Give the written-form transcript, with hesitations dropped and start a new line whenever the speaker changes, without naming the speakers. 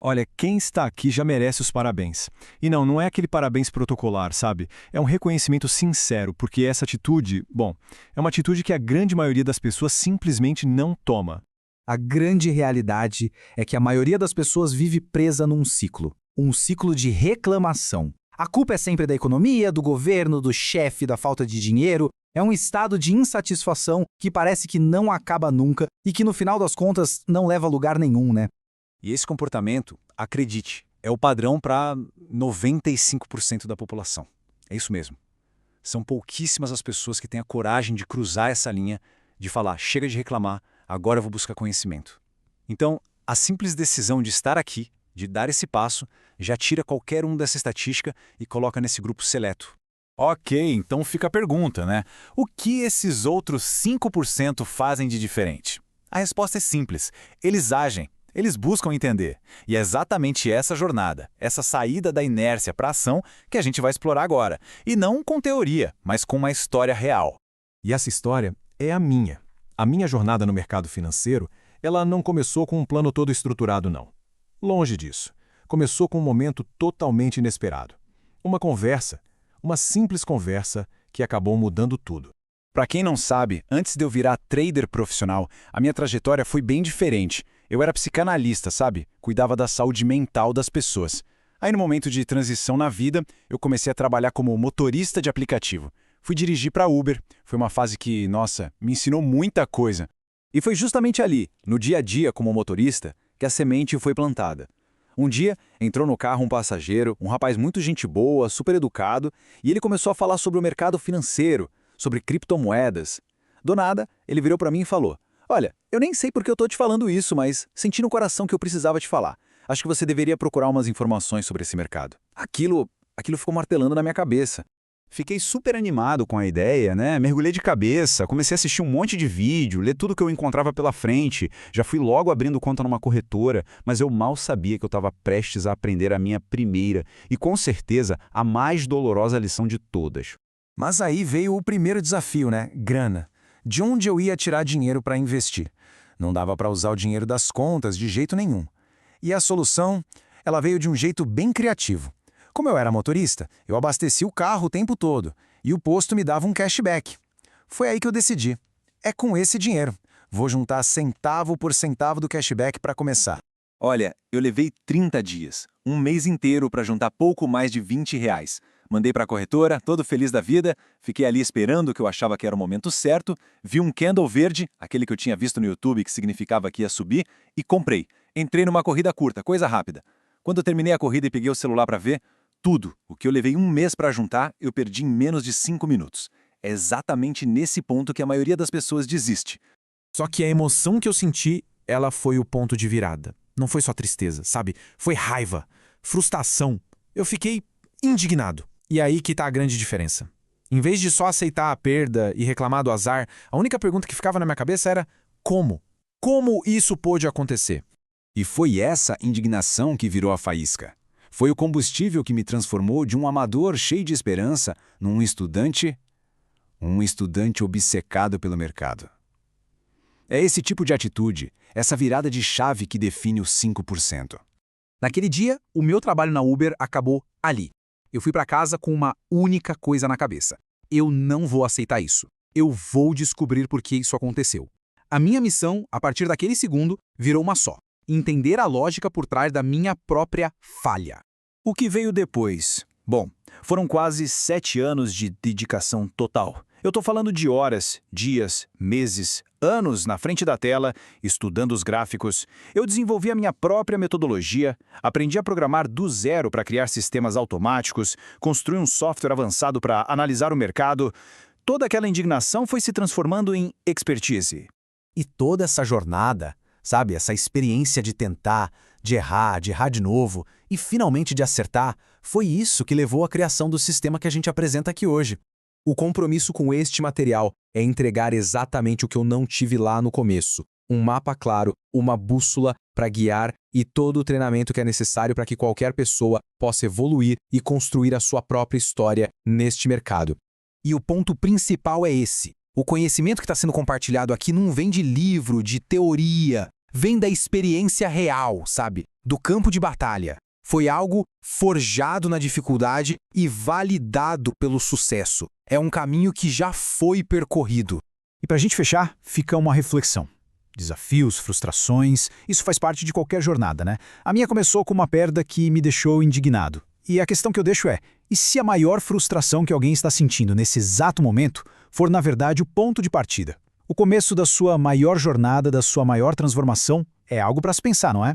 Olha, quem está aqui já merece os parabéns. E não é aquele parabéns protocolar, sabe? É um reconhecimento sincero, porque essa atitude, bom, é uma atitude que a grande maioria das pessoas simplesmente não toma.
A grande realidade é que a maioria das pessoas vive presa num ciclo. Um ciclo de reclamação. A culpa é sempre da economia, do governo, do chefe, da falta de dinheiro. É um estado de insatisfação que parece que não acaba nunca e que, no final das contas, não leva a lugar nenhum, né?
E esse comportamento, acredite, é o padrão para 95% da população. É isso mesmo. São pouquíssimas as pessoas que têm a coragem de cruzar essa linha, de falar, chega de reclamar, agora eu vou buscar conhecimento. Então, a simples decisão de estar aqui, de dar esse passo, já tira qualquer um dessa estatística e coloca nesse grupo seleto.
Ok, então fica a pergunta, né? O que esses outros 5% fazem de diferente? A resposta é simples. Eles agem. Eles buscam entender. E é exatamente essa jornada, essa saída da inércia para a ação que a gente vai explorar agora. E não com teoria, mas com uma história real.
E essa história é a minha. A minha jornada no mercado financeiro, ela não começou com um plano todo estruturado, não. Longe disso. Começou com um momento totalmente inesperado. Uma conversa, uma simples conversa que acabou mudando tudo.
Para quem não sabe, antes de eu virar trader profissional, a minha trajetória foi bem diferente. Eu era psicanalista, sabe? Cuidava da saúde mental das pessoas. Aí no momento de transição na vida, eu comecei a trabalhar como motorista de aplicativo. Fui dirigir para Uber. Foi uma fase que, nossa, me ensinou muita coisa. E foi justamente ali, no dia a dia como motorista, que a semente foi plantada. Um dia, entrou no carro um passageiro, um rapaz muito gente boa, super educado, e ele começou a falar sobre o mercado financeiro, sobre criptomoedas. Do nada, ele virou para mim e falou: "Olha, eu nem sei por que eu tô te falando isso, mas senti no coração que eu precisava te falar. Acho que você deveria procurar umas informações sobre esse mercado." Aquilo ficou martelando na minha cabeça. Fiquei super animado com a ideia, né? Mergulhei de cabeça, comecei a assistir um monte de vídeo, ler tudo que eu encontrava pela frente. Já fui logo abrindo conta numa corretora, mas eu mal sabia que eu estava prestes a aprender a minha primeira e, com certeza, a mais dolorosa lição de todas.
Mas aí veio o primeiro desafio, né? Grana. De onde eu ia tirar dinheiro para investir? Não dava para usar o dinheiro das contas de jeito nenhum. E a solução, ela veio de um jeito bem criativo. Como eu era motorista, eu abasteci o carro o tempo todo e o posto me dava um cashback. Foi aí que eu decidi. É com esse dinheiro. Vou juntar centavo por centavo do cashback para começar.
Olha, eu levei 30 dias, um mês inteiro para juntar pouco mais de R$ 20. Mandei para a corretora, todo feliz da vida, fiquei ali esperando o que eu achava que era o momento certo, vi um candle verde, aquele que eu tinha visto no YouTube que significava que ia subir, e comprei. Entrei numa corrida curta, coisa rápida. Quando eu terminei a corrida e peguei o celular para ver, tudo, o que eu levei um mês para juntar, eu perdi em menos de 5 minutos. É exatamente nesse ponto que a maioria das pessoas desiste.
Só que a emoção que eu senti, ela foi o ponto de virada. Não foi só tristeza, sabe? Foi raiva, frustração. Eu fiquei indignado. E aí que tá a grande diferença. Em vez de só aceitar a perda e reclamar do azar, a única pergunta que ficava na minha cabeça era como? Como isso pôde acontecer?
E foi essa indignação que virou a faísca. Foi o combustível que me transformou de um amador cheio de esperança num estudante obcecado pelo mercado. É esse tipo de atitude, essa virada de chave que define os 5%.
Naquele dia, o meu trabalho na Uber acabou ali. Eu fui para casa com uma única coisa na cabeça. Eu não vou aceitar isso. Eu vou descobrir por que isso aconteceu. A minha missão, a partir daquele segundo, virou uma só: entender a lógica por trás da minha própria falha.
O que veio depois? Bom, foram quase 7 anos de dedicação total. Eu tô falando de horas, dias, meses, anos na frente da tela, estudando os gráficos. Eu desenvolvi a minha própria metodologia, aprendi a programar do zero para criar sistemas automáticos, construí um software avançado para analisar o mercado. Toda aquela indignação foi se transformando em expertise.
E toda essa jornada, sabe, essa experiência de tentar, de errar de novo e finalmente de acertar, foi isso que levou à criação do sistema que a gente apresenta aqui hoje. O compromisso com este material é entregar exatamente o que eu não tive lá no começo. Um mapa claro, uma bússola para guiar e todo o treinamento que é necessário para que qualquer pessoa possa evoluir e construir a sua própria história neste mercado. E o ponto principal é esse. O conhecimento que está sendo compartilhado aqui não vem de livro, de teoria. vem da experiência real, sabe? Do campo de batalha. Foi algo forjado na dificuldade e validado pelo sucesso. É um caminho que já foi percorrido.
E para a gente fechar, fica uma reflexão. Desafios, frustrações, isso faz parte de qualquer jornada, né? A minha começou com uma perda que me deixou indignado. E a questão que eu deixo é, e se a maior frustração que alguém está sentindo nesse exato momento for, na verdade, o ponto de partida? O começo da sua maior jornada, da sua maior transformação, é algo para se pensar, não é?